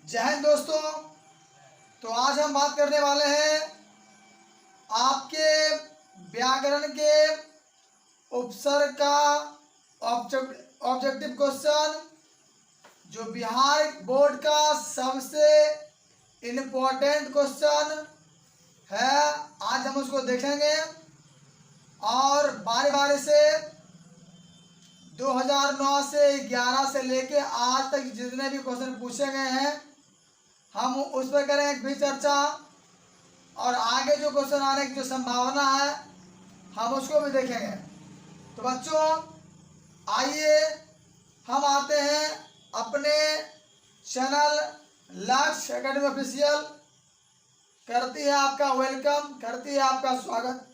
जय हिंद दोस्तों। तो आज हम बात करने वाले हैं आपके व्याकरण के उपसर्ग का ऑब्जेक्टिव क्वेश्चन, जो बिहार बोर्ड का सबसे इम्पोर्टेंट क्वेश्चन है। आज हम उसको देखेंगे और बारी बारी से 2009 से 11 से लेके आज तक जितने भी क्वेश्चन पूछे गए हैं हम उस पर करेंगे एक भी चर्चा, और आगे जो क्वेश्चन आने की जो संभावना है हम उसको भी देखेंगे। तो बच्चों आइए हम आते हैं अपने चैनल लक्ष्य एकेडमी ऑफिशियल। करती है आपका वेलकम, करती है आपका स्वागत।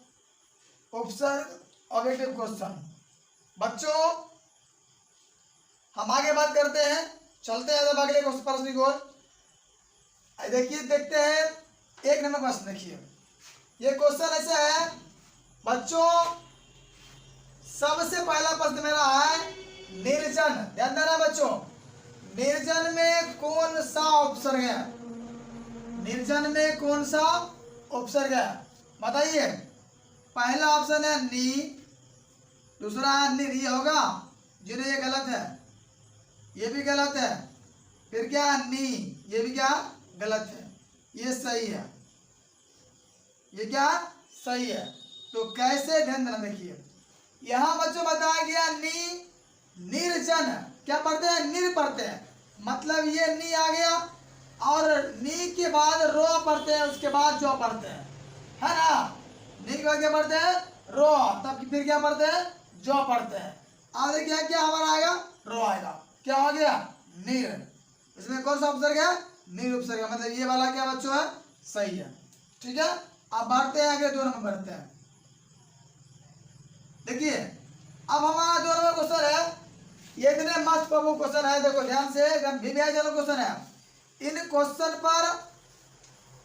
उपसर्ग ऑब्जेक्टिव क्वेश्चन बच्चों हम आगे बात करते हैं, चलते हैं अगले प्रश्न की ओर। देखिए देखते हैं 1 नंबर प्रश्न। देखिए ये क्वेश्चन ऐसा है बच्चों, सबसे पहला प्रश्न मेरा है निर्जन। ध्यान देना बच्चों, निर्जन में कौन सा उपसर्ग है? निर्जन में कौन सा उपसर्ग है बताइए। पहला ऑप्शन है नी, दूसरा है निर, ये होगा जिन्हें ये गलत है, ये भी गलत है। फिर क्या है नी, ये भी क्या गलत है, ये सही है, ये क्या सही है। तो कैसे ध्यान देना, देखिए यहां बच्चों बताया गया नी निर्जन, क्या पढ़ते हैं निर पढ़ते हैं, मतलब ये नी आ गया और नी के बाद रो पढ़ते हैं, उसके बाद जो पढ़ते हैं, है ना। नी के बाद क्या पढ़ते हैं रो, तब फिर क्या पढ़ते हैं जो पढ़ते हैं। आगे क्या क्या हमारा आएगा रो आएगा, क्या हो गया नीर। इसमें कौन सा उपसर्ग है नीर उपसर्ग है, मतलब ये वाला क्या बच्चों है सही है। ठीक है, अब बढ़ते हैं आगे 2 नंबर बढ़ते हैं। देखिए अब हमारा 2 नंबर क्वेश्चन है, ये इतने मस्त प्रमुख क्वेश्चन है, देखो ध्यान से, क्वेश्चन है। इन क्वेश्चन पर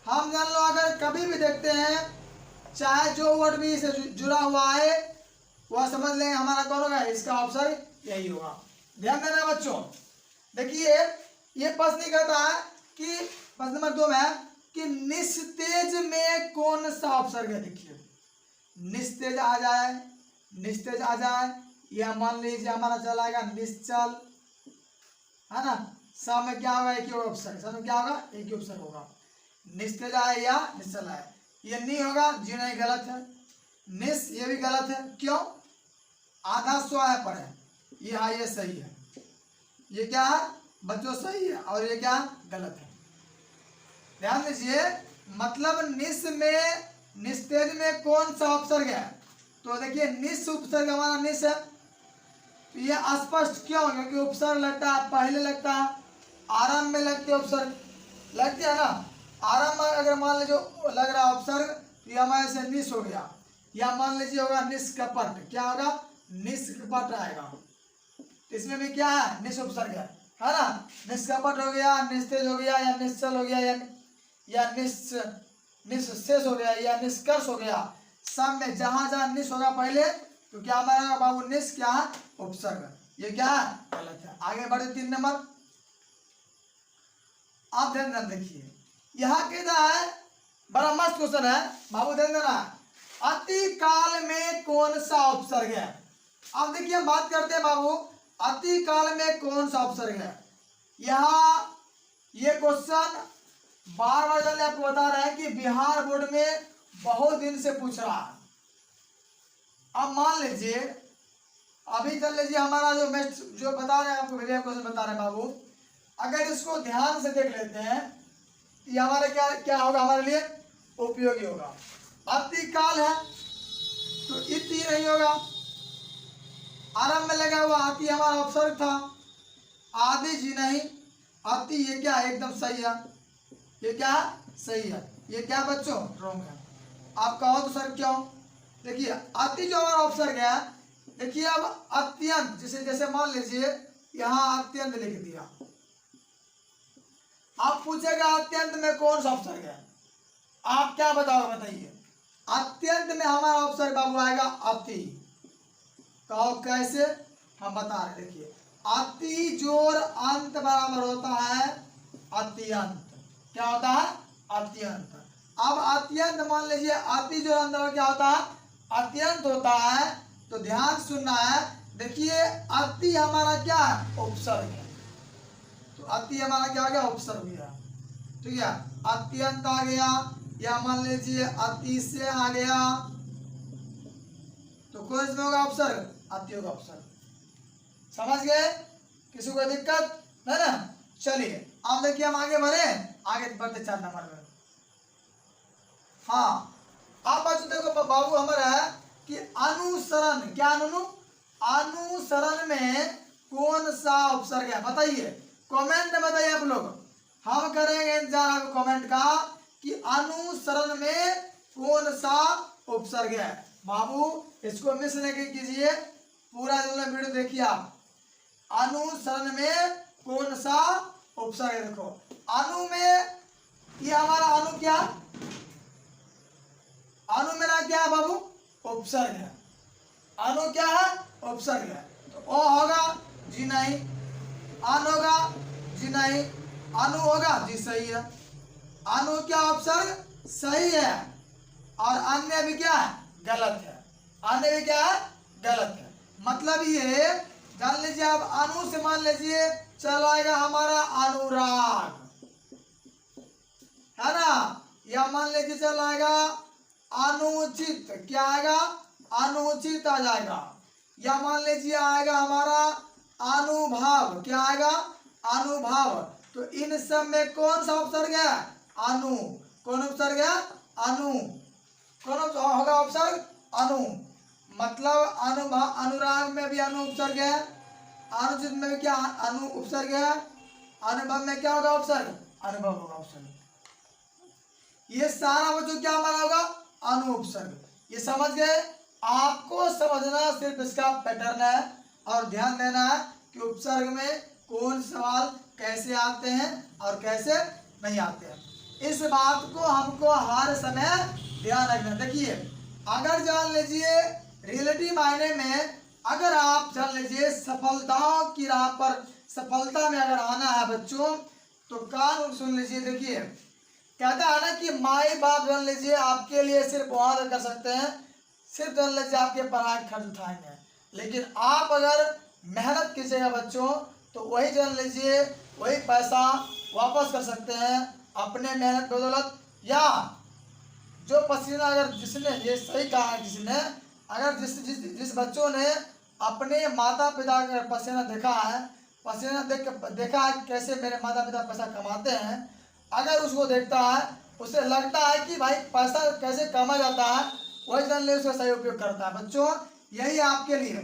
हम जान लो अगर कभी भी देखते हैं, चाहे जो वर्ड भी इससे जुड़ा हुआ है वह समझ लेंगे हमारा कौन होगा, इसका ऑप्शन यही होगा। ध्यान देना बच्चों। देखिए ये प्रश्न कहता है कि प्रश्न नंबर 2 में है कि निस्तेज में कौन सा उपसर्ग है। देखिए निस्तेज आ जाए, निस्तेज आ जाए, यह मान लीजिए हमारा चलाएगा निश्चल, है ना। सब में क्या होगा एक ही उपसर्ग, सब में क्या होगा एक ही उपसर्ग होगा। निस्तेज आए या निश्चल आए, ये नहीं होगा जी, नहीं गलत है। निस ये भी गलत है, क्यों आधा स्व है पर है, ये हाँ ये सही है, ये क्या है बच्चों सही है, और ये क्या गलत है। ध्यान दीजिए, मतलब निस में निस्तेज में कौन सा उपसर्ग है। तो देखिए निस उपसर्ग हमारा निस है, तो ये स्पष्ट क्यों, क्योंकि उपसर्ग लगता है पहले, लगता है आरंभ में लगते उपसर्ग लगते है ना। आरंभ में अगर मान लीजिए लग रहा उपसर्ग तो ये हमारे से निस हो गया, या मान लीजिए होगा निष्कपट, क्या होगा निष्कपट आएगा। इसमें भी क्या है निस उपसर्ग है ना। निष्कपट हो गया, निस्तेज हो गया, या निश्चल हो गया, या निःशेष हो गया, या निष्कर्ष हो गया। सब में जहां जहां निस होगा पहले तो क्या हमारा बाबू निस क्या है उपसर्ग, ये क्या है गलत है। आगे बढ़े 3 नंबर। आप ध्यान देखिए, यहाँ कहता है बड़ा मस्त क्वेश्चन है बाबू, ध्यान देना, अति काल में कौन सा उपसर्ग है। अब देखिए हम बात करते हैं बाबू अति काल में कौन सा उपसर्ग है। यहाँ ये क्वेश्चन बार बार चले आपको बता रहे हैं कि बिहार बोर्ड में बहुत दिन से पूछ रहा है। अब मान लीजिए अभी चल लीजिए हमारा जो बता रहे हैं आपको क्वेश्चन बता रहे हैं बाबू, अगर इसको ध्यान से देख लेते हैं ये हमारा क्या क्या होगा, हमारे लिए उपयोगी होगा। अति काल है तो इति नहीं होगा, आरंभ में लगा हुआ अति हमारा उपसर्ग था, आदि जी नहीं, अति ये क्या एकदम सही है, ये क्या सही है, ये क्या बच्चों रॉन्ग है। आप कहो तो सर क्यों, देखिए अति जो हमारा उपसर्ग है, देखिए अब अत्यंत, जैसे जैसे मान लीजिए यहाँ अत्यंत लिख दिया, आप पूछेगा अत्यंत में कौन सा उपसर्ग है, आप क्या बताओगे बताइए। अत्यंत में हमारा उपसर्ग बाबू आएगा अति, कहो कैसे हम बता रहे। देखिए अति जोर अंत बराबर होता है अत्यंत। क्या होता है? अत्यंत। अब अत्यंत मान लीजिए अति जो अंदर क्या होता है? अत्यंत होता है। तो ध्यान सुनना है। देखिए अति हमारा क्या है? उपसर्ग है। तो अति हमारा क्या हो गया? उपसर्ग गया। ठीक है, अत्यंत आ गया, या मान लीजिए अति से आ गया, तो कौन इसमें होगा उपसर्ग? अति होगा उपसर्ग। समझ गए? किसी को दिक्कत है ना? चलिए अब देखिए हम आगे बढ़े, आगे बढ़ते 4 नंबर में। हाँ, अब बच्चों देखो बाबू हमारा है कि अनुसरण, क्या अनुसरण में कौन सा उपसर्ग है? बताइए, कमेंट में बताइए आप लोग। हम करेंगे इंतजार कमेंट का कि अनुसरण में कौन सा उपसर्ग है। बाबू इसको मिस नहीं कीजिए, पूरा जो वीडियो देखिए आप। अनुसरण में कौन सा उपसर्ग है? देखो अनु में, ये हमारा अनु क्या? अनु मेरा क्या है बाबू? उपसर्ग है। अनु क्या है? उपसर्ग है। तो ओ होगा जी नहीं, अन होगा जी नहीं, अनु होगा जी सही है। अनु क्या उपसर्ग? सही है। और अन्य भी क्या है? गलत है। अन्य भी क्या है? गलत है। मतलब ये जान लीजिए, आप अनु से मान लीजिए चल आएगा हमारा अनुराग, है ना, या मान लीजिए चल आएगा अनुचित, क्या आएगा? अनुचित आ जाएगा। या मान लीजिए आएगा हमारा अनुभाव, क्या आएगा? अनुभाव। तो इन सब में कौन सा उपसर्ग है? अनु। कौन उपसर्ग है? अनु। कौन होगा उपसर्ग? अनु। मतलब अनुभाव, अनुराग में भी अनु उपसर्ग है, अनुचित में भी क्या अनु उपसर्ग है, अनुभव में क्या होगा उपसर्ग? अनुभव होगा उपसर्ग। ये सारा बच्चों क्या हमारा होगा? अनु उपसर्ग। ये समझ गए? आपको समझना सिर्फ इसका पैटर्न है, और ध्यान देना है कि उपसर्ग में कौन सवाल कैसे आते हैं और कैसे नहीं आते हैं। इस बात को हमको हर समय ध्यान रखना। देखिए अगर जान लीजिए रिलेटिव मायने में, अगर आप जान लीजिए सफलताओं की राह पर, सफलता में अगर आना है बच्चों, तो कान सुन लीजिए। देखिए कहता है ना कि माई बाप जान लीजिए आपके लिए सिर्फ वहाँ कर सकते हैं, सिर्फ जान लीजिए आपके पढ़ाई खर्च उठाएंगे, लेकिन आप अगर मेहनत कीजिएगा बच्चों, तो वही जान लीजिए वही पैसा वापस कर सकते हैं अपने मेहनत बदौलत। या जो पसीना, अगर जिसने, ये सही कहा है किसी ने, अगर जिस बच्चों ने अपने माता पिता का पसीना देखा है, पसीना देखा है कैसे मेरे माता पिता पैसा कमाते हैं, अगर उसको देखता है, उसे लगता है कि भाई पैसा कैसे कमा जाता है, वही जान लीजिए उसका सही उपयोग करता है। बच्चों यही आपके लिए,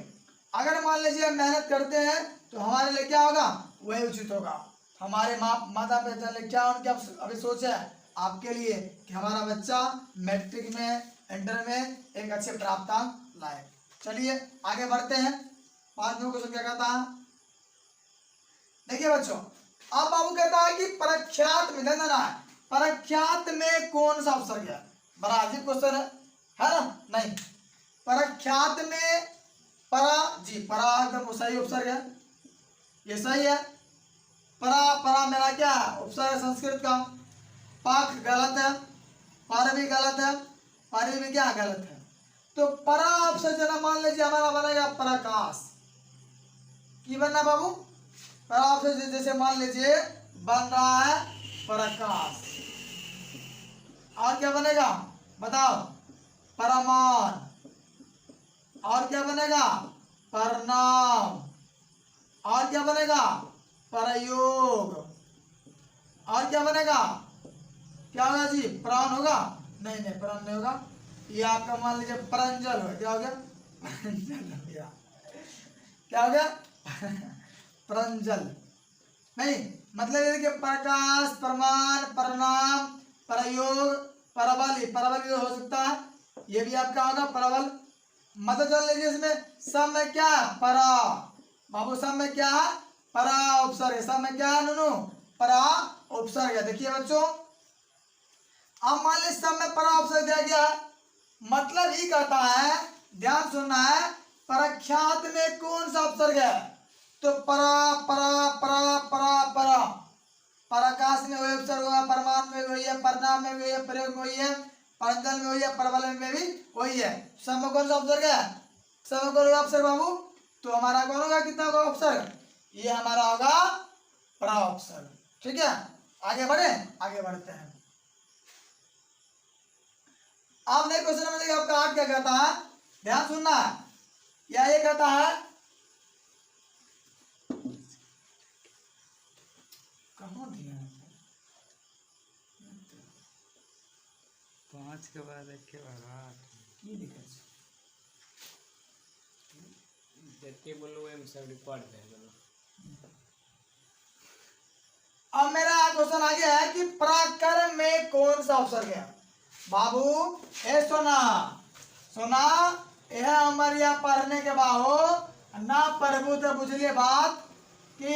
अगर मान लीजिए हम मेहनत करते हैं तो हमारे लिए क्या होगा? वही उचित होगा। हमारे माता पिता ने क्या उनके अभी सोच है आपके लिए कि हमारा बच्चा मैट्रिक में, इंटर में एक अच्छे प्राप्तांक लाए। चलिए आगे बढ़ते हैं। 5 नंबर क्वेश्चन क्या कहता है? देखिए बच्चों, अब बाबू कहता है कि प्रख्यात में, ध्यान देना है, प्रख्यात में कौन सा उपसर्ग है? बड़ा अजीब क्वेश्चन है ना? नहीं, प्रख्यात में परा जी, परा एकदम सही उपसर्ग है, ये सही है। परा, परा मेरा क्या है? उपसर्ग है संस्कृत का। पाक गलत है, पर भी गलत है, परी भी क्या गलत है। तो परा उपसर्ग जना मान लीजिए हमारा बनेगा प्रकाश। की बनना बाबू? परा उपसर्ग जैसे मान लीजिए बन रहा है प्रकाश, और क्या बनेगा बताओ? परमान। और क्या बनेगा? प्रणाम। और क्या बनेगा? प्रयोग। और क्या बनेगा? क्या होगा जी? प्राण होगा? नहीं नहीं, प्राण नहीं होगा। ये आपका मान लीजिए प्रंजल हो, क्या हो गया? प्रंजल हो गया। क्या हो गया? प्रंजल नहीं, मतलब ये कि प्रकाश, प्रमाण, प्रणाम, प्रयोग, प्रबल, प्रबल हो सकता है, ये भी आपका होगा प्रबल। मतलब जान लीजिए इसमें सब में क्या है? परा। बाबू सब में क्या है? परा उपसर्ग। सब में क्या है नुनू? परा उपसर्ग है। देखिए बच्चों, अब मान लीजिए सब में परा उपसर्ग दिया गया है, मतलब ही कहता है, ध्यान सुनना है, प्रख्यात में कौन सा उपसर्ग है? तो परा, परा, परा, परा, परा, पराकाश में वही उपसर्ग हुआ, परमान में वही है, परिणाम में वही है, प्रयोग में वही है, परंजल में वही है, परबल में भी वही है। सब में कौन सा उपसर्ग है? सब में कौन होगा उपसर्ग बाबू? तो हमारा कौन होगा, कितना होगा उपसर्ग? ये हमारा होगा प्रा उपसर्ग। ठीक है, आगे बढ़े, आगे बढ़ते हैं। अब नए क्वेश्चन में देखिए आपका 8 क्या कहता है, ध्यान सुनना है। या ये कहता है, कहाँ दिया है? 5 के बाद 1 के बाद 8 की दिक्कत है? जते बोलो एम सब रिकॉर्ड कर दो। अब मेरा क्वेश्चन आ गया है कि पराक्रम में कौन सा उपसर्ग है? बाबू ए सोना सोना, यह हमारे पढ़ने के बाहो ना प्रभु तो बुझलिए बात कि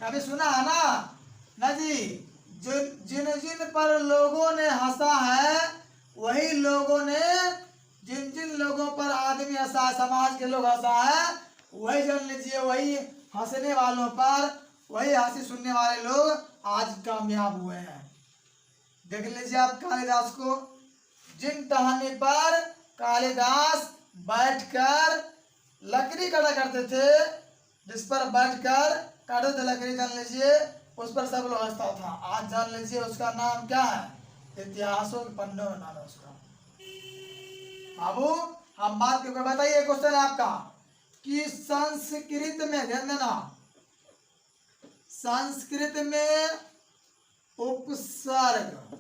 कभी सुना है ना जी। जिन जिन पर लोगों ने हंसा है, वही लोगों ने, जिन जिन लोगों पर आदमी हंसा, समाज के लोग हंसा है, वही जान लीजिए, वही हंसने वालों पर, वही हंसी सुनने वाले लोग आज कामयाब हुए हैं। देख लीजिए आप कालिदास को, जिन टहनी पर कालिदास बैठकर लकड़ी काटा करते थे, जिस पर बैठकर काटते थे लकड़ी, जान लीजिए उस पर सब लोग हंसता था। आज जान लीजिए उसका नाम क्या है, इतिहासों के पन्नों में नाम है उसका। बाबू हम बात क्यों, बताइए क्वेश्चन है आपका कि संस्कृत में, ध्यान देना, संस्कृत में उपसर्ग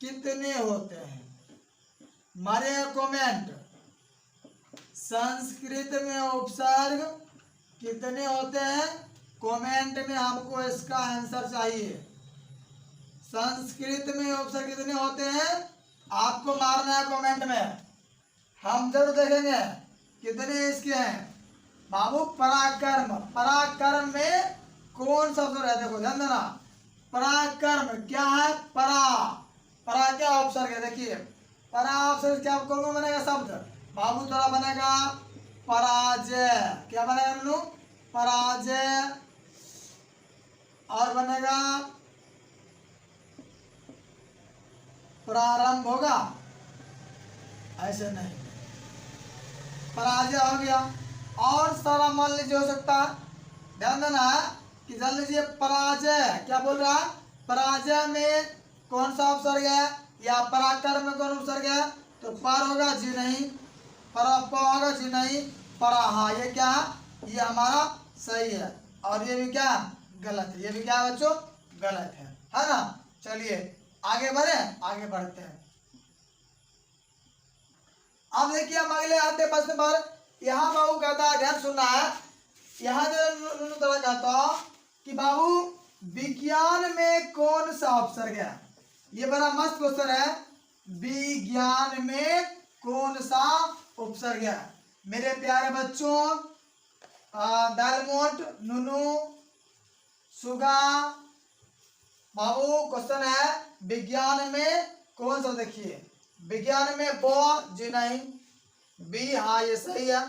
कितने होते हैं? मारे कमेंट, संस्कृत में उपसर्ग कितने होते हैं? कमेंट में हमको इसका आंसर चाहिए। संस्कृत में उपसर्ग कितने होते हैं, आपको मारना है कमेंट में, हम जरूर देखेंगे कितने इसके हैं। बाबू पराक्रम, पराक्रम में कौन सा उपसर्ग है? देखो ध्यान देना, पराक्रम क्या है? परा, परा क्या उपसर्ग है? देखिए परा उपसर्ग क्या कौन बनेगा शब्द? बाबू थोड़ा बनेगा पराजय, क्या बनेगा नू? पराजय। और बनेगा प्रारंभ, होगा ऐसे नहीं, पराजय हो गया। और सारा मान लीजिए हो सकता है, ध्यान देना कि जान लीजिए पराजय क्या बोल रहा है, पराजय में कौन सा उपसर्ग है, या पराक्रम में कौन उपसर्ग है? तो पर होगा जी नहीं, पर होगा जी नहीं, परा, हाँ ये क्या है, ये हमारा सही है। और ये भी क्या गलत है, ये भी क्या है बच्चों, गलत है ना। चलिए आगे बढ़े, आगे बढ़ते हैं। अब देखिए हम अगले आते प्रश्न पर, यहाँ बाबू कहता है, ध्यान सुनना है, यहाँ जो तरह कहता कि बाबू विज्ञान में कौन सा उपसर्ग है? ये बड़ा मस्त क्वेश्चन है, विज्ञान में कौन सा उपसर्ग है? मेरे प्यारे बच्चों, दालमोट, नुनू, सुगा, बाबू क्वेश्चन है विज्ञान में कौन सा? देखिए विज्ञान में बो जी नहीं, बी, हाँ ये सही है,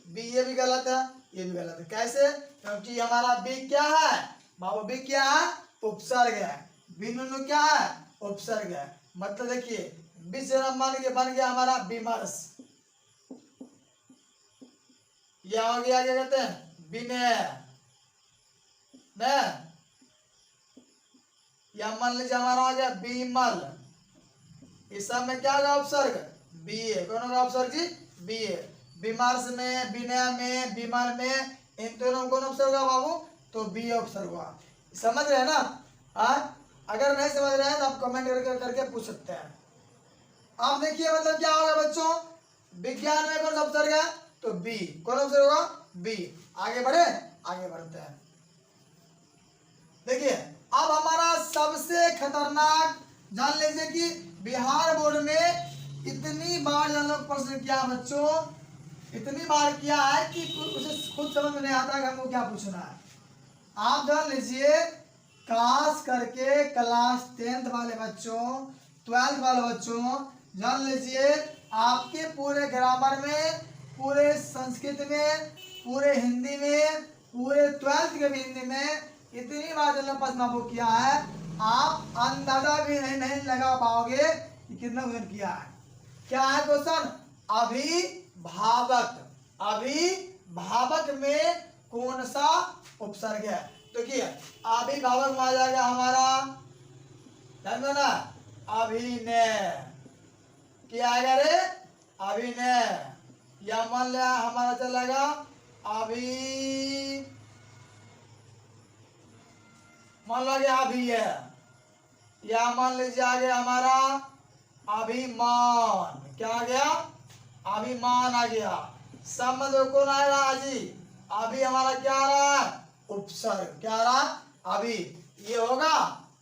बी ये भी गलत है, ये भी गलत है। कैसे? क्योंकि हमारा बी क्या है बाबू, बी क्या है? उपसर्ग है। बी नुनू क्या है? उपसर्ग है। मतलब देखिए बी से बन गया हमारा विमर्श, यह हो गया क्या कहते हैं, विनय, या मान लीजिए हमारा हो गया विमल, इस सब में क्या होगा उपसर्ग? बी ए, कौन होगा उपसर्ग जी? बी ए। विमर्श में, विनय में, विमल में, इन दोनों में कौन उपसर्ग होगा बाबू? तो बी उपसर्ग हुआ। समझ रहे हैं ना? अगर नहीं समझ रहे हैं तो आप कमेंट करके पूछ सकते हैं। आप देखिए मतलब क्या होगा बच्चों, विज्ञान में कौन सा उपसर्ग है? तो बी, कौन उपसर्ग होगा? बी। आगे बढ़े, आगे बढ़ते हैं। देखिए अब हमारा सबसे खतरनाक, जान लीजिए कि बिहार बोर्ड में इतनी बार हम लोग प्रश्न किया बच्चों, इतनी बार किया है कि उसे खुद समझ में नहीं आता कि हमको क्या पूछना है। आप जान लीजिए खास करके क्लास 10th वाले बच्चों, 12th वाले बच्चों, जान लीजिए आपके पूरे ग्रामर में, पूरे संस्कृत में, पूरे हिंदी में, पूरे 12th के भी हिंदी में इतनी बार जनरल प्रश्न आपको किया है, आप अंदाजा भी नहीं लगा पाओगे कि कितना वजन किया है। क्या है क्वेश्चन? अभिभावक, अभिभावक में कौन सा उपसर्ग है? तो क्या अभिभावक में आ जाएगा हमारा, ध्यान दो ना, अभिनय। क्या आएगा रे? अभिनय। या मान लिया हमारा चलेगा मान लो गया अभी है, या मान लीजिए आ गया हमारा अभिमान। क्या आ गया? अभिमान आ गया। संबंध कौन आ रहा जी? अभी हमारा क्या आ रहा है? उपसर्ग। क्या आ रहा? अभी। ये होगा?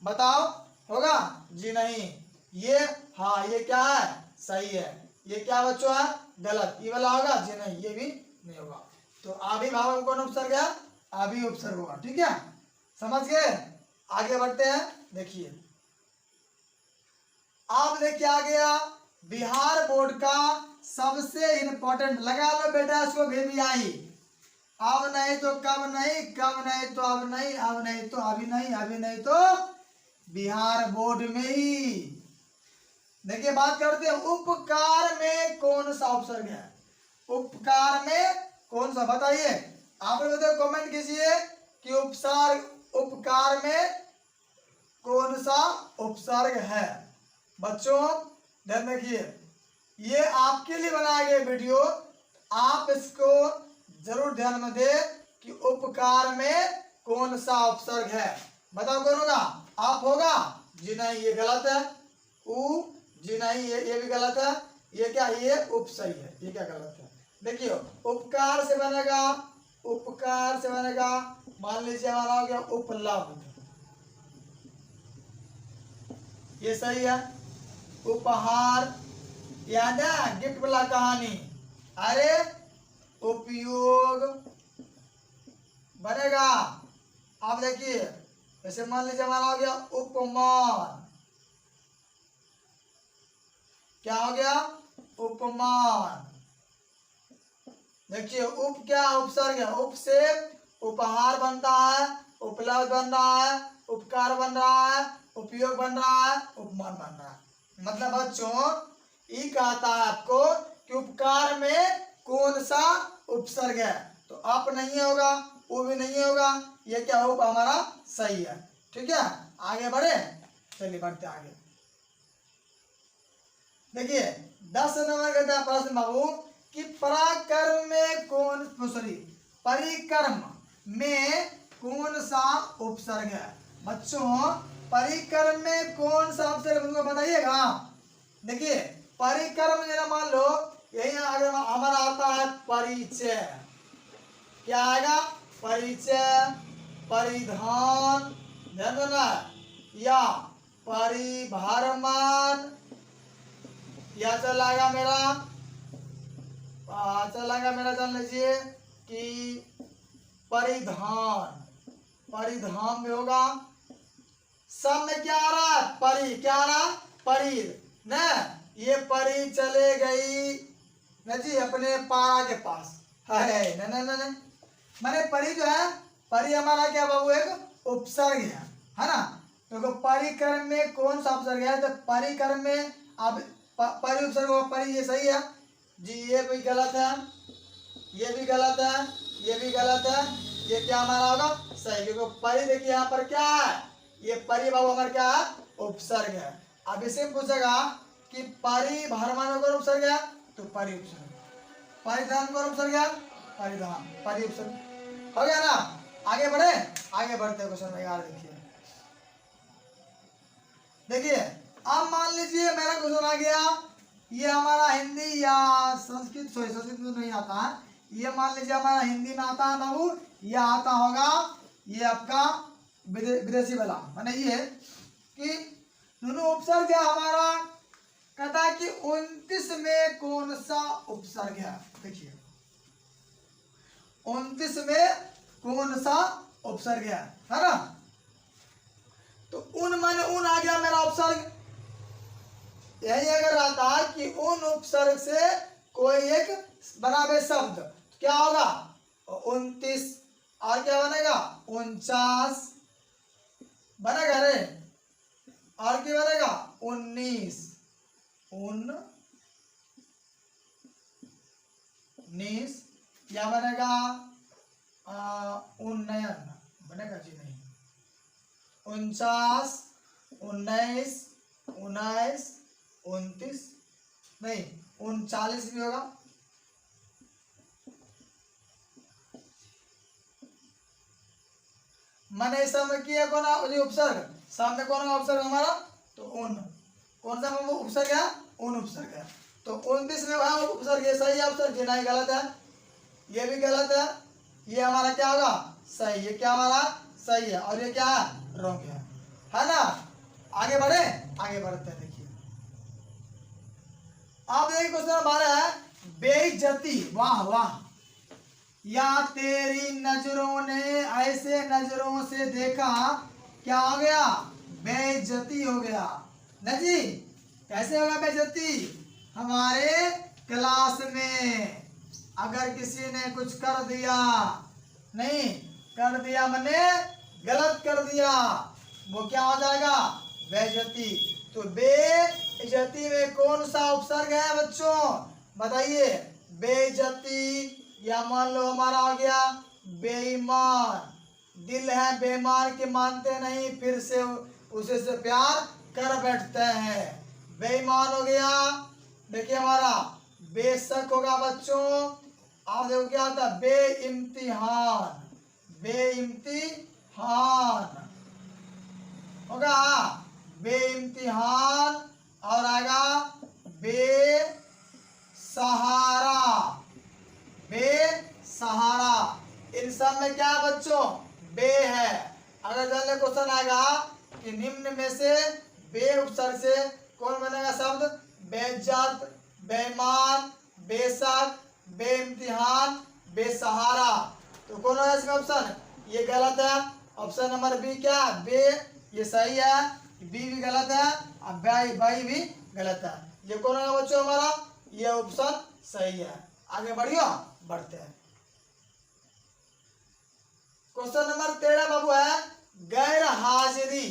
बताओ, होगा जी? नहीं। ये हाँ, ये क्या है? सही है। ये क्या बच्चों है? गलत। ये वाला होगा जी? नहीं, ये भी नहीं होगा। तो अभिभावक में कौन उपसर्ग है? अभी उपसर्ग होगा। ठीक है, समझ गए? आगे बढ़ते हैं। देखिए, आप देखिए आ गया बिहार बोर्ड का सबसे इंपॉर्टेंट, लगा लो बेटा इसको भी आई। अब नहीं तो कब नहीं, कब नहीं तो अब नहीं, अब नहीं तो अभी नहीं, अभी नहीं तो बिहार बोर्ड में ही। देखिए बात करते हैं, उपकार में कौन सा उपसर्ग है? उपकार में कौन सा, बताइए। आप लोग बताओ, कमेंट कीजिए कि उपकार में कौन सा उपसर्ग है। बच्चों ध्यान रखिए, ये आपके लिए बनाया गया वीडियो, आप इसको जरूर ध्यान में दे कि उपकार में कौन सा उपसर्ग है। बताओ कौन होगा? आप होगा जी? नहीं, ये गलत है। जी नहीं, ये भी गलत है। ये क्या? ये उप सही है। ये क्या गलत है? देखिए, उपकार से बनेगा, उपकार से बनेगा, मान लीजिए हमारा हो गया उपलब्ध, ये सही है। उपहार, याद है गिफ्ट वाला कहानी? अरे उपयोग बनेगा। आप देखिए, जैसे मान लीजिए हमारा हो गया उपमान। क्या हो गया? उपमान। देखिए, उप क्या उपसर्ग है? उप से उपहार बनता है, उपलब्ध बन रहा है, उपकार बन रहा है, उपयोग बन रहा है, उपमान बन रहा है। मतलब बच्चों ये कहता है आपको कि उपकार में कौन सा उपसर्ग है। तो अप नहीं होगा, वो भी नहीं होगा, ये क्या उप हमारा सही है। ठीक है, आगे बढ़े, चलिए बढ़ते आगे। देखिए 10 नंबर का प्रश्न बाबू कि पराक्रम में कौन, सॉरी, परिक्रम में कौन सा उपसर्ग है? बच्चों परिक्रम में कौन सा उपसर्ग मुझको बताइएगा। देखिए परिक्रम जरा मान लो यही आगे हमारा आता है परिचय। क्या आएगा? परिचय, परिधान, ध्यान देना, या परिभ्रमण, या चलाएगा मेरा, जान लीजिए कि परिधान, परिधान में होगा। सब में क्या आ रहा है? परी। क्या आ रहा? परी न, ये परी चले गई न जी अपने पारा के पास है। न न न न, माने परी जो है, परी हमारा क्या बाबू एक उपसर्ग है ना। तो परिक्रम में कौन सा उपसर्ग है? तो परिक्रम में अब परी उपसर्ग होगा, परी, ये सही है जी। ये भी गलत है, ये भी गलत है, ये भी गलत है। ये क्या हमारा होगा? सही, क्योंकि परी देखिए यहाँ पर क्या है? ये परी बाबू हमारा क्या है? उपसर्ग है। अब इसे पूछेगा कि परिभ्रमण में कौन उपसर्ग है? तो परी उपसर्ग। परिधान कौन उपसर्ग है? परिधान, परी उपसर्ग। हो गया ना? आगे बढ़े, आगे बढ़ते क्वेश्चन में यार। देखिए अब मान लीजिए मेरा क्वेश्चन आ गया, ये हमारा हिंदी या संस्कृत, सॉरी संस्कृत में नहीं आता है, ये मान लीजिए हमारा हिंदी में आता है बाबू, ये आता होगा, ये आपका विदेशी वाला, माने ये कि दोनों उपसर्ग है हमारा। कहता है कि 29 में कौन सा उपसर्ग है? देखिए 29 में कौन सा उपसर्ग है ना। तो उन माने उन आ गया मेरा उपसर्ग। यही अगर रहता है कि उन उपसर्ग से कोई एक बनावे शब्द, तो क्या होगा? 29, और क्या बनेगा? 49, उन्नीस, उन्नीस, या बनेगा उन्नयन, बनेगा जी नहीं, 49, 19, 19, 29, नहीं 39 भी होगा, मैंने समय किया कौन है उपसर्ग, सामने कौन है उपसर्ग हमारा, तो उन, कौन सा उपसर्ग है, उन उपसर्ग है, तो 29 में वह उपसर्ग, ये सही है उपसर्ग, ये नहीं गलत है, ये भी गलत है, ये हमारा क्या होगा सही, ये क्या हमारा सही है, और ये क्या है रॉन्ग है ना। आगे बढ़े, आगे बढ़ते हैं। देखिए आप देखिए क्वेश्चन हमारा है बेइज्जती, वाह वाह, या तेरी नजरों ने ऐसे नजरों से देखा, क्या हो गया बेइज्जती हो गया ना जी। कैसे होगा बेइज्जती, हमारे क्लास में अगर किसी ने कुछ कर दिया, नहीं कर दिया मैंने गलत कर दिया, वो क्या हो जाएगा बेइज्जती। तो बेइज्जती में कौन सा उपसर्ग है बच्चों बताइए, बेइज्जती, या मान लो हमारा आ गया बेईमान, दिल है बेईमान के मानते नहीं, फिर से उसे से प्यार कर बैठते हैं, बेईमान हो गया। देखिए हमारा बेशक होगा बच्चों, आप देखो क्या होता है बेइम्तिहान, बेइम्तिहान होगा, बेइम्तिहान, और आएगा बेसहारा, बेसहारा, इन सब में क्या है बच्चों बे है। अगर जल्दी क्वेश्चन आएगा कि निम्न में से बे उपसर्ग से कौन बनेगा शब्द, बेइज्जत, बेईमान, बेशक, बेइम्तिहान, बेसहारा, तो कौन होगा इसका ऑप्शन, ये गलत है, ऑप्शन नंबर बी क्या बे, ये सही है, बी भी गलत है, और बाई भी गलत है, ये कौन होगा बच्चों हमारा, ये ऑप्शन सही है। आगे बढ़ियो, बढ़ते हैं। क्वेश्चन नंबर 13 बाबू है गैर हाजिरी,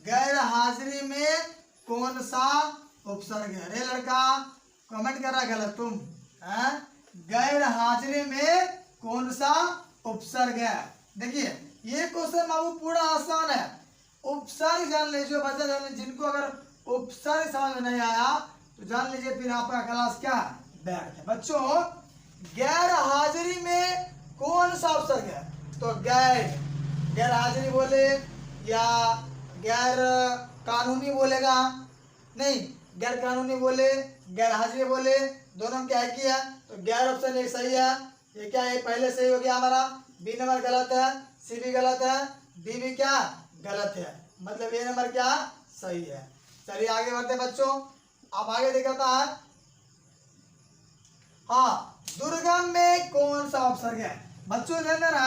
गैर हाजिरी में कौन सा उपसर्ग है, रे लड़का कमेंट कर रहा गलत तुम है, गैर हाजिरी में कौन सा उपसर्ग है। देखिए ये क्वेश्चन बाबू पूरा आसान है, उपसर्ग जान लीजिए बच्चा, जान लीजिए जिनको अगर उपसर्ग समझ में नहीं आया तो जान लीजिए फिर आपका क्लास क्या बैठ है। बच्चों गैर हाजिरी में कौन सा उपसर्ग है, तो गैर, गैर हाजिरी बोले या गैर कानूनी बोलेगा, नहीं गैर कानूनी बोले गैर हाजिरी बोले, दोनों में क्या है किया, तो गैर ऑप्शन एक सही है, ये क्या है पहले सही हो गया हमारा, बी नंबर गलत है, सी भी गलत है, डी भी क्या गलत है, मतलब ये नंबर क्या सही है। चलिए आगे बढ़ते बच्चों, आप आगे दिखाता है, हाँ दुर्गम में कौन सा उपसर्ग है। बच्चों ध्यान देना,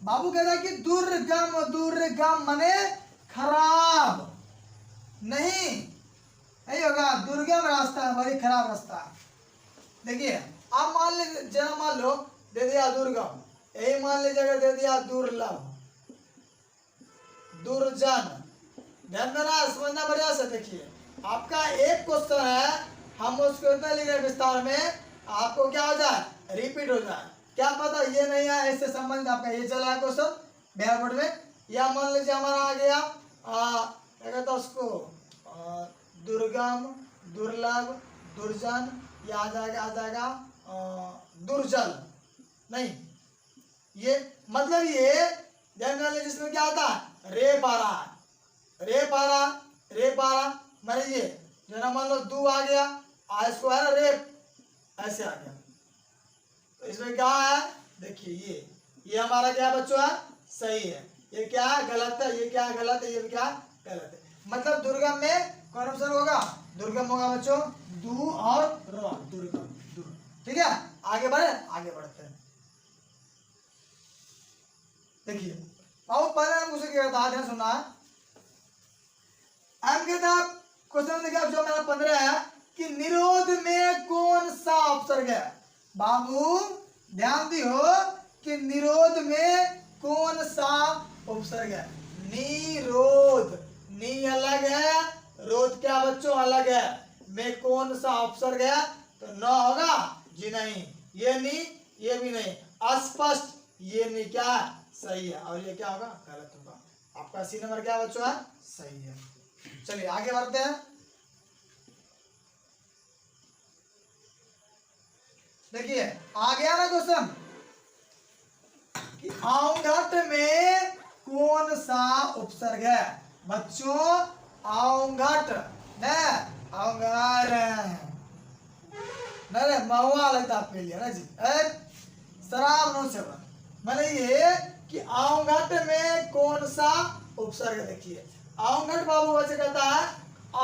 बाबू कहता है कि दुर्गम, दुर्गम माने खराब, नहीं नहीं होगा, दुर्गम रास्ता है, बड़ी खराब रास्ता है। देखिए आप मान लीजिए, जरा मान लो दे दिया दुर्गम, यही मान लीजिए अगर दे दिया दुर्लभ, दुर्जन, ध्यान देना समझना बढ़िया से। देखिए आपका एक क्वेश्चन है, हम उसको इतना लिख रहे विस्तार में, आपको क्या हो जाए रिपीट हो जाए, क्या पता ये नहीं है, इससे संबंधित आपका ये चला है क्वेश्चन बिहार बोर्ड में, या मान लीजिए हमारा आ गया क्या कहता है उसको दुर्गम, दुर्लभ, दुर्जन, ये आ जाएगा दुर्जल, नहीं ये मतलब ये ध्यान लीजिए जिसमें क्या आता है रे पारा, रे पारा, रे पारा, मान लीजिए जना मान लो दू आ गया, आ इसको है ना रेप, ऐसे आ गया, तो इसमें क्या है देखिए ये हमारा क्या बच्चों है सही है, ये क्या है गलत है, ये क्या गलत है, ये क्या गलत है, मतलब दुर्गम में कौन ऑप्शन होगा, दुर्गम होगा बच्चों दू और र, दुर्गम, दुर्गम, ठीक है। आगे बढ़े, आगे बढ़ते हैं। देखिए अब पहले हम उसे क्या था ध्यान सुनना है, हम कहता क्वेश्चन देखिए जो मेरा 15 है कि निरोध में कौन सा उपसर्ग है। बाबू ध्यान दियो कि निरोध में कौन सा उपसर्ग है, निरोध, नी अलग है, रोध क्या बच्चों अलग है, कौन सा उपसर्ग है, तो न होगा जी नहीं, ये नहीं, ये भी नहीं, अस्पष्ट, ये नहीं क्या है, सही है, और ये क्या होगा, गलत होगा। आपका सी नंबर क्या बच्चों है, सही है। चलिए आगे बढ़ते हैं। देखिए आ गया ना क्वेश्चन कि औंघट में कौन सा उपसर्ग है बच्चों, औंघट न औंगार न रे महुआ लगता पे लिया ना जी, शराब नो से मैंने ये कि औंघट में कौन सा उपसर्ग, देखिए औंघट बाबू बच्चे कहता है औ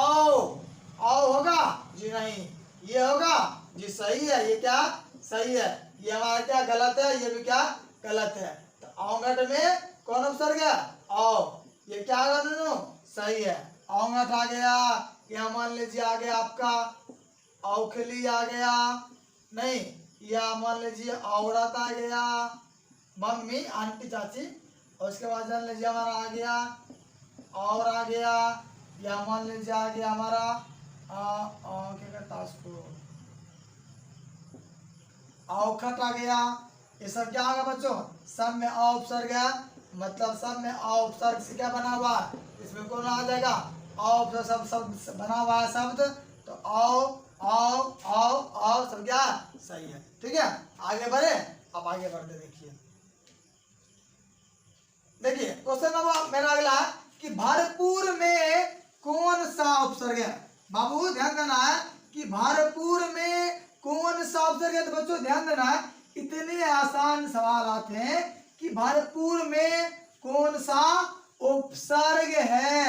होगा जी नहीं, ये होगा जी सही है, ये क्या सही है, ये हमारा क्या गलत है, ये भी क्या गलत है। तो औंघट में कौन उपसर्ग है, औ, ये क्या होगा दोनों सही है। औंघट आ गया, या मान लीजिए आ गया आपका औखली आ गया, नहीं, या मान लीजिए औरत आ गया, मम्मी आंटी चाची, और उसके बाद जान लीजिए हमारा आ गया और आ गया, या मान लीजिए आ गया हमारा क्या कहता है उसको, औखट आ गया। ये सब क्या होगा बच्चों, सब में अ उपसर्ग है, मतलब सब में अ उपसर्ग से क्या बना हुआ है, इसमें कौन आ जाएगा, अ उपसर्ग सब बना हुआ है शब्द, तो औ सब क्या सही है। ठीक है आगे बढ़े, अब आगे बढ़ते देखिए। देखिए क्वेश्चन नंबर मेरा अगला है कि भरपूर में कौन सा उपसर्ग है, बाबू ध्यान देना है कि भरपूर में कौन सा उपसर्ग है। तो बच्चों ध्यान देना है, इतने आसान सवाल आते हैं कि भरपूर में कौन सा उपसर्ग है।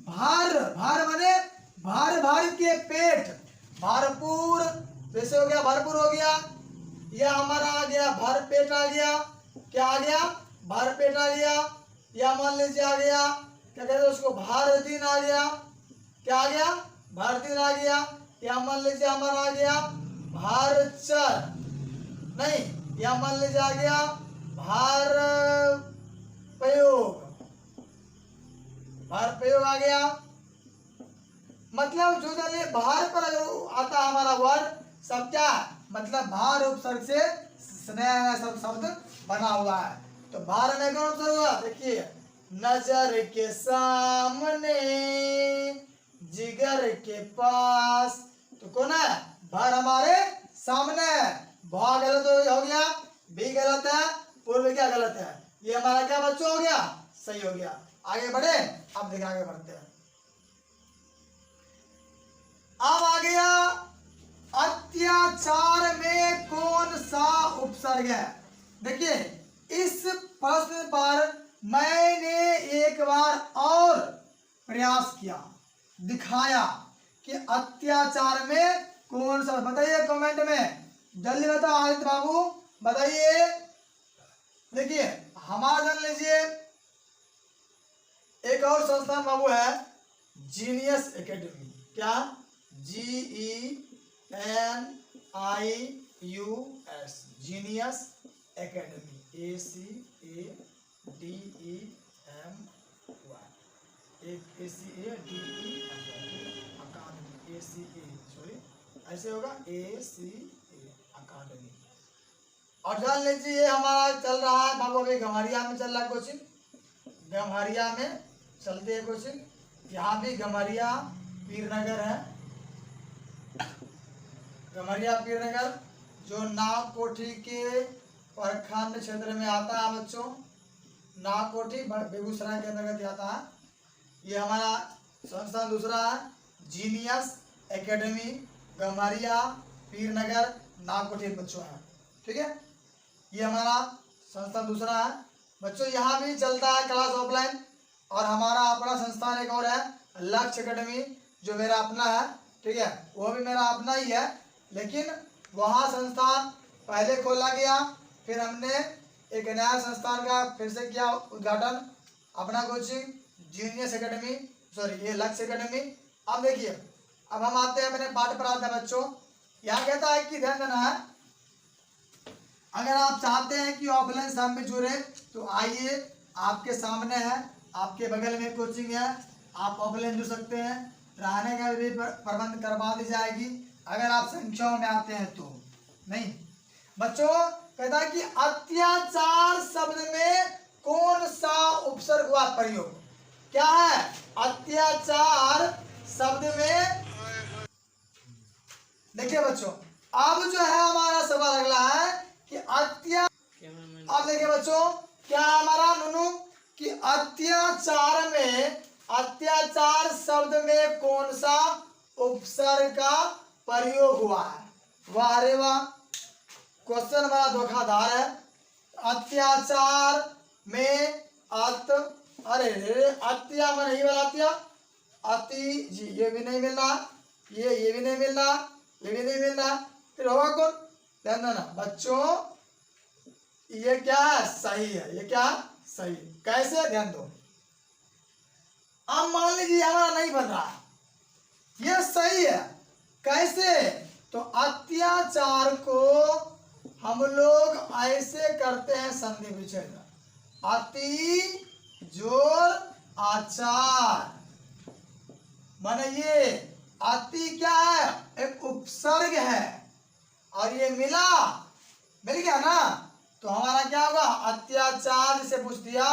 भर, भर माने भर भर के पेट, भरपूर जैसे हो गया, भरपूर हो गया, यह हमारा आ गया भर पेट आ गया, क्या आ गया भर पेट आ गया, या मान लीजिए आ गया क्या कहते हैं उसको, भार दिन आ गया, क्या आ गया भार दिन आ गया, या मान लीजिए हमारा आ गया भार चर, नहीं, या मान लीजिए आ गया भार प्रयोग, भार प्रयोग आ गया। मतलब जो जाने भार पर अगर आता है हमारा वर्ड, सब क्या मतलब भार उपसर्ग से नया सब शब्द बना हुआ है। तो भार में कौन सा हुआ, देखिए नजर के सामने, जिगर के पास, तो कौन है भर हमारे सामने, भा गलत हो गया, भी गलत है, पूर्व क्या गलत है, ये हमारा क्या बच्चों हो गया सही हो गया। आगे बढ़े, अब देखिए आगे बढ़ते हैं। अब आ गया अत्याचार में कौन सा उपसर्ग है। देखिए इस प्रश्न पर मैंने एक बार और प्रयास किया, दिखाया कि अत्याचार में कौन सा, बताइए कमेंट में जल्दी बताओ आदित्य बाबू बताइए। देखिए हमारा जान लीजिए एक और संस्थान बाबू है जीनियस एकेडमी, क्या GENIUS, जीनियस एकेडमी, ACADEMY, अकादमी, सॉरी ऐसे होगा ACA अकादमी। और जान लीजिए हमारा चल रहा है बाबू अभी गम्हरिया में चल रहा है कोचिंग, गम्हरिया में चलते है कोचिंग, यहाँ भी गम्हरिया पीरनगर है, गम्हरिया पीरनगर जो नागकोठी के प्रखंड क्षेत्र में आता है बच्चों, नागकोठी बेगूसराय के अंतर्गत आता है। ये हमारा संस्थान दूसरा है जीनियस एकेडमी, गम्हरिया पीरनगर नागकोठी बच्चों है। ठीक है ये हमारा संस्थान दूसरा है बच्चों, यहाँ भी चलता है क्लास ऑफलाइन। और हमारा अपना संस्थान एक और है लक्ष्य एकेडमी, जो मेरा अपना है, ठीक है वो भी मेरा अपना ही है, लेकिन वहाँ संस्थान पहले खोला गया, फिर हमने एक नया संस्थान का फिर से किया उद्घाटन, अपना कोचिंग जीनियस एकेडमी, सॉरी ये लक्ष्य एकेडमी। अब देखिए अब हम आते हैं अपने पाठ पर आते हैं बच्चों। यहाँ कहता है कि ध्यान देना है, अगर आप चाहते हैं कि ऑफलाइन साथ में जुड़े तो आइए, आपके सामने है, आपके बगल में कोचिंग है, आप ऑफलाइन जुड़ सकते हैं, रहने का भी प्रबंध करवा दी जाएगी, अगर आप संख्याओं में आते हैं तो। नहीं बच्चों, कहता है कि अत्याचार शब्द में कौन सा उपसर्ग हुआ प्रयोग? क्या है अत्याचार शब्द में? देखिए बच्चों, अब जो है हमारा सवाल अगला है कि अब देखिए बच्चों, क्या हमारा नुनू कि अत्याचार में, अत्याचार शब्द में कौन सा उपसर्ग का प्रयोग हुआ है? वाह रे वाह, क्वेश्चन बड़ा धोखाधार है। अत्याचार में अरे रे अत्या में नहीं मिला, अत्या अति जी ये भी नहीं मिल रहा, ये भी नहीं मिल रहा, ये भी नहीं मिल रहा, फिर होगा कौन? ध्यान देना बच्चों, ये क्या है? सही है। ये क्या सही है? कैसे? ध्यान दो। अब मान लीजिए हमारा नहीं बन रहा, ये सही है। कैसे? तो अत्याचार को हम लोग ऐसे करते हैं संधि विच्छेद, अति जोर आचार। माने ये अति क्या है? एक उपसर्ग है, और ये मिल गया ना, तो हमारा क्या होगा? अत्याचार से पूछ दिया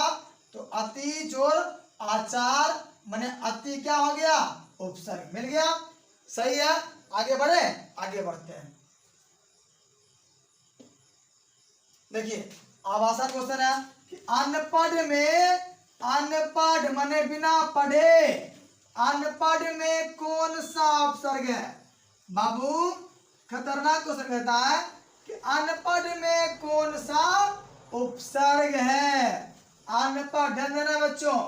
तो अति जोर आचार माने अति क्या हो गया? उपसर्ग मिल गया। सही है। आगे बढ़े, आगे बढ़ते हैं। देखिए अब आसान क्वेश्चन है कि अनपढ़ में, अनपढ़ माने बिना पढ़े, अनपढ़ में कौन सा उपसर्ग है? बाबू खतरनाक क्वेश्चन कहता है कि अनपढ़ में कौन सा उपसर्ग है? अनपढ़, ध्यान देना बच्चों,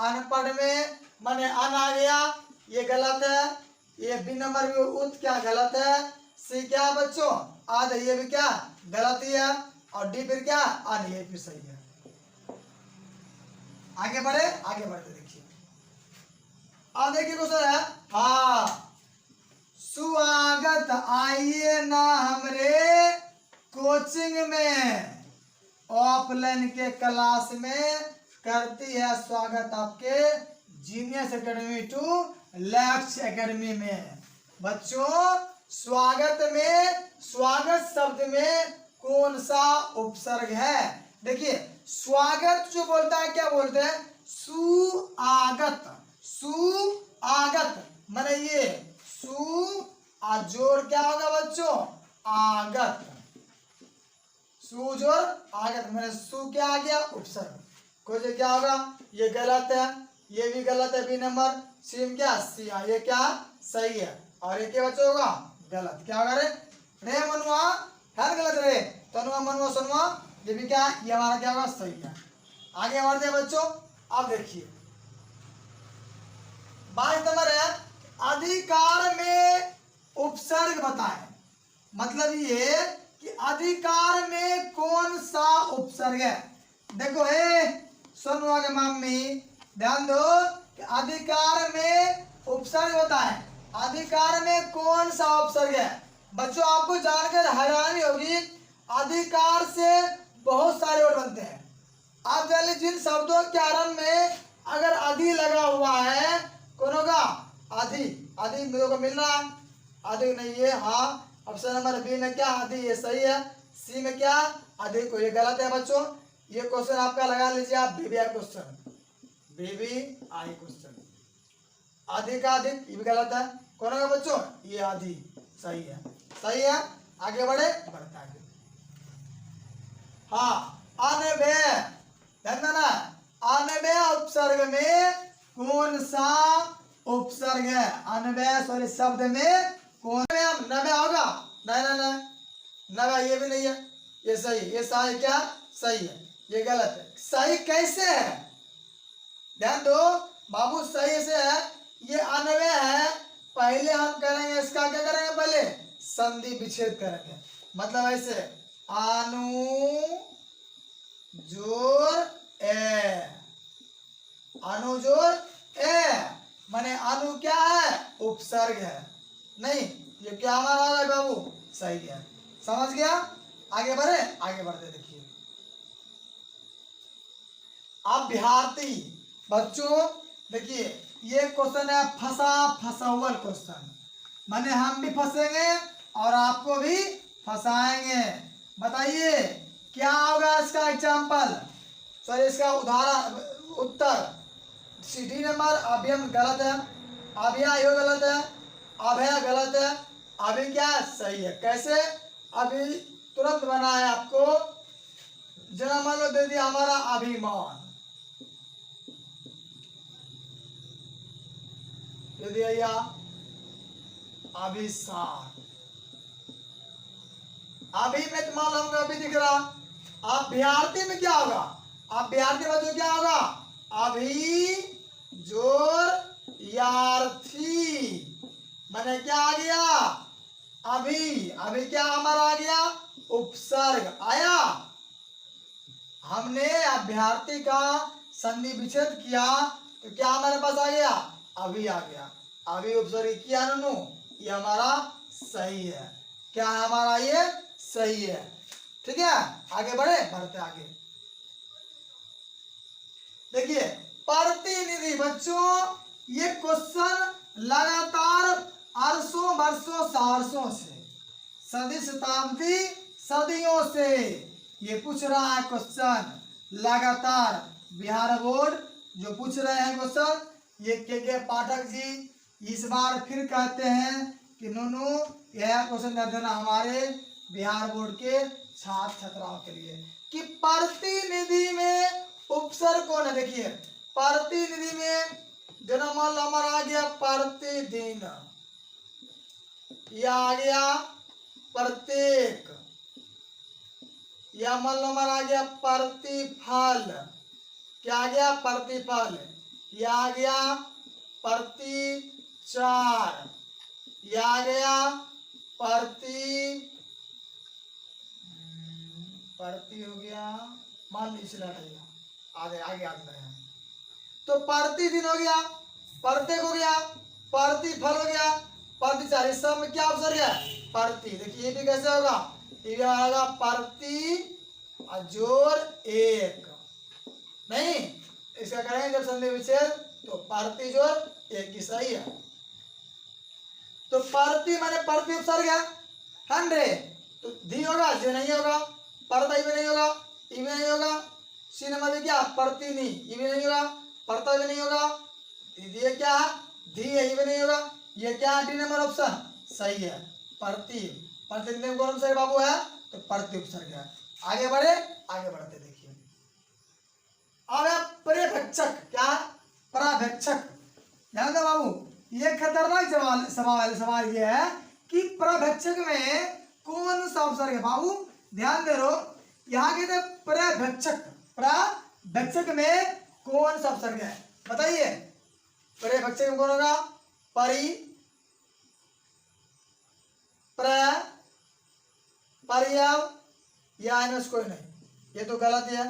अनपढ़ में माने अन आ गया, ये गलत है। ये बी नंबर भी उत क्या गलत है। सी क्या बच्चों? आध, ये भी क्या गलत ही है। और डी फिर क्या? अन, ये भी सही है। आगे बढ़े, आगे बढ़ते देखिए। अब देखिए क्वेश्चन है, हाँ स्वागत आइए ना हमरे कोचिंग में, ऑफलाइन के क्लास में करती है स्वागत आपके जीनियस एकेडमी टू लैक्स एकेडमी में। बच्चों स्वागत में, स्वागत शब्द में कौन सा उपसर्ग है? देखिए स्वागत जो बोलता है क्या बोलते हैं? सुआगत, सुआगत माने ये सु जोर क्या होगा बच्चों? आगत, सुजोर आगत माने सु क्या आ गया? उपसर्ग। कोई क्या होगा? ये गलत है, ये भी गलत है बी नंबर। सी में क्या? सी, ये क्या सही है, और ये क्या बच्चों होगा? गलत। क्या होगा रे? रे मनुआ हर गलत रे, तनुआ मनुआ सनुआ, ये भी क्या? ये हमारा क्या होगा? सही है। आगे बढ़ते बच्चों। अब देखिए 22 नंबर है, अधिकार में उपसर्ग बताएं। मतलब ये कि अधिकार में कौन सा उपसर्ग है? देखो हे सोनुआ के मम्मी ध्यान दो कि अधिकार में उपसर्ग बताएं। अधिकार में कौन सा उपसर्ग है? बच्चों आपको जानकर हैरानी होगी, अधिकार से बहुत सारे वर्ड बनते हैं। आप जान लीजिए जिन शब्दों के आरंभ में अगर अधि लगा हुआ है, कौन होगा? अधि, अधि मेरे को मिल रहा है, अधि नहीं है। हाँ ऑप्शन नंबर बी में क्या? अधि, ये सही है। सी में क्या? अधिक को, ये गलत है बच्चों। ये क्वेश्चन आपका लगा लीजिए आप बीबीआई क्वेश्चन, बीबीआई क्वेश्चन। अधिक का अधिक, ये भी गलत है। कौन होगा बच्चों? ये अधि, सही है, सही है। आगे बढ़े, बढ़ता है। हाँ अनव्यय, ध्यान देना, अनव्यय उपसर्ग में कौन सा उपसर्ग है? अनव्यय सॉरी शब्द में कौन? नव्य होगा? नहीं नहीं नहीं, नव्य ये भी नहीं है, ये सही, ये सही क्या? सही है, ये गलत है। सही कैसे है? ध्यान दो बाबू, सही से है। ये अनव्यय है, पहले हम करेंगे इसका क्या करेंगे? पहले संधि विच्छेद करेंगे। मतलब ऐसे अनु जोर ए, अनु जोर ए माने अनु क्या है? उपसर्ग है। नहीं, ये क्या हमारा है बाबू? सही है, समझ गया। आगे बढ़े, आगे बढ़ते देखिए। अभ्यर्थी बच्चों देखिए, ये क्वेश्चन है फंसा फंसावल क्वेश्चन। माने हम भी फंसेंगे और आपको भी फंसाएंगे। बताइए क्या होगा इसका एग्जाम्पल, सॉरी इसका उदाहरण उत्तर। डी नंबर अभियम गलत है, अभिया यो गलत है, अभया गलत है, अभी क्या सही है। कैसे, अभी तुरंत बना है आपको, जरा मान लो दे दिया हमारा अभिमान, दे दिया या अभिसार। अभी में तो मान लो हमको अभी दिख रहा, अभ्यर्थी में क्या होगा, अभ्यर्थी में तो क्या होगा, अभी जोर यार्थी, माने क्या आ गया, अभी, अभी क्या हमारा आ गया, उपसर्ग आया। हमने अभ्यर्थी का संधि विच्छेद किया तो क्या हमारे पास आ गया, अभी आ गया। अभी उपसर्ग किया ननु, ये हमारा सही है। क्या है हमारा, ये सही है। ठीक है, आगे बढ़े, बढ़ते आगे। देखिए प्रतिनिधि बच्चों, ये क्वेश्चन लगातार अरसों वर्षों सहर्षों से, सदी शताब्दी सदियों से ये पूछ रहा है क्वेश्चन लगातार। बिहार बोर्ड जो पूछ रहे हैं क्वेश्चन, ये के पाठक जी इस बार फिर कहते हैं कि नूनू यह क्वेश्चन दे देना हमारे बिहार बोर्ड के छात्र छात्राओं के लिए कि प्रतिनिधि में उपसर्ग कौन है। देखिए प्रतिनिधि में जन्म मान लो हमारा आ गया प्रतिदिन, या आ गया प्रत्येक, या मान लो हमारा आ गया प्रतिफल, क्या आ गया प्रतिफल, या आ गया प्रतिचार, या आ गया प्रति हो गया, मान लीजिए आगे आगे आता है तो प्रतिदिन हो गया, प्रत्येक हो गया, प्रतिफल हो गया, प्रतिचार, इस सब में क्या उपसर्ग है, प्रति। देखिए ये भी कैसे होगा, ये आएगा प्रति जोर एक, नहीं इसका करेंगे जब संधि विच्छेद तो प्रति जोर एक ही सही है। तो प्रति माने प्रति उपसर्ग है 100, तो धी होगा, जे नहीं होगा, परता भी नहीं होगा, ई भी नहीं होगा, सी नंबर में क्या प्रतिनि, ई भी नहीं होगा, परता भी नहीं होगा, ये क्या है धी है, ये भी नहीं होगा, ये क्या है डी नंबर ऑप्शन सही है प्रति। प्रतिनिधि में कौन सा बाबू है, तो प्रति उपसर्ग है। आगे बढ़े, आगे बढ़ते देखिए। अब है पर्यवेक्षक, क्या है पर्यवेक्षक, ध्यान दो बाबू, ये खतरनाक सवाल ये है कि पर्यवेक्षक में कौन सा उपसर्ग है। बाबू ध्यान दे रहो, यहाँ कहते पर्यवेक्षक, पर्यवेक्षक में कौन सा उपसर्ग है, बताइए। पर्यवेक्षक में कौन होगा, परि, प्र, पर्यव, या इनमें कोई नहीं, ये तो गलत है,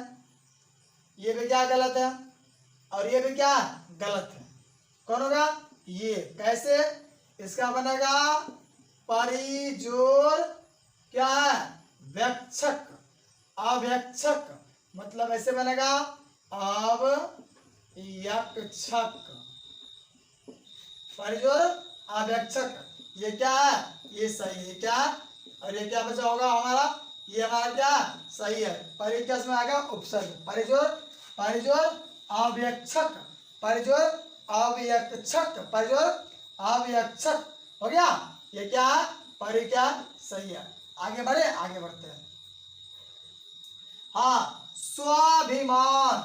ये भी क्या गलत है, और ये भी क्या गलत है। कौन होगा, ये कैसे, इसका बनेगा परिजोर क्या है व्यक्षक, अव्यक्षक, मतलब ऐसे बनेगा अव्यक्षक, परिजोर अव्यक्षक, ये क्या है, ये सही है क्या, और ये क्या बचा होगा हमारा, ये हमारा क्या सही है, परि क्या इसमें आएगा उपसर्ग, परिजोर, परिजोर अव्यक्षक, परिजोर अव्यक्षक, परिजोर अव्यक्षक हो गया। ये क्या है, परि क्या सही है। आगे बढ़े, आगे बढ़ते हैं। हाँ स्वाभिमान,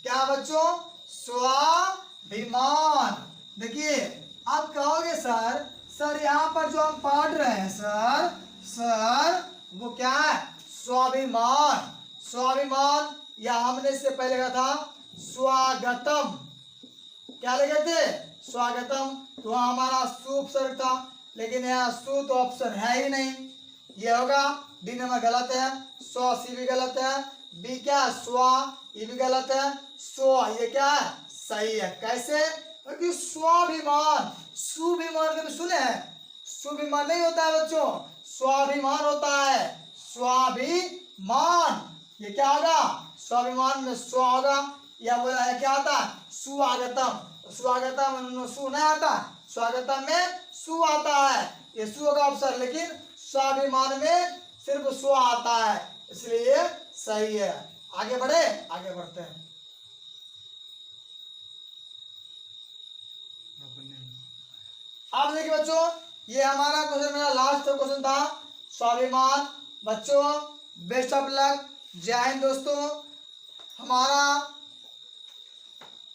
क्या बच्चों, स्वाभिमान। देखिए आप कहोगे सर, सर यहाँ पर जो हम पढ़ रहे हैं सर, सर वो क्या है स्वाभिमान, स्वाभिमान, या हमने इससे पहले कहा था स्वागतम, क्या लिखे थे स्वागतम, तो हमारा सु उपसर्ग था, लेकिन यहाँ सु तो ऑप्शन है ही नहीं, ये होगा डी नंबर गलत है, स्व सी भी गलत है, बी क्या स्वा, ये भी गलत है, स्व ये क्या है सही है। कैसे, क्योंकि स्वाभिमान, सुभिमान कभी सुने हैं, सुभिमान नहीं होता है बच्चों, स्वाभिमान होता है, स्वाभिमान, ये क्या होगा स्वाभिमान में स्व होगा, या बोला है क्या आता स्वागतम, स्वागतम सु नहीं आता, स्वागतम में सु आता है, ये सु का अवसर, लेकिन स्वाभिमान में सिर्फ स्व आता है, इसलिए ये सही है। आगे बढ़े, आगे बढ़ते हैं। आप देखिए बच्चों, ये हमारा क्वेश्चन, मेरा लास्ट क्वेश्चन था स्वाभिमान। बच्चों बेस्ट ऑफ लक, जय हिंद दोस्तों। हमारा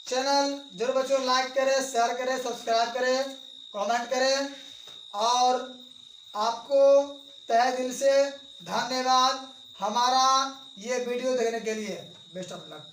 चैनल जरूर बच्चों लाइक करें, शेयर करें, सब्सक्राइब करें, कमेंट करें, और आपको तहे दिल से धन्यवाद हमारा ये वीडियो देखने के लिए। Best of luck.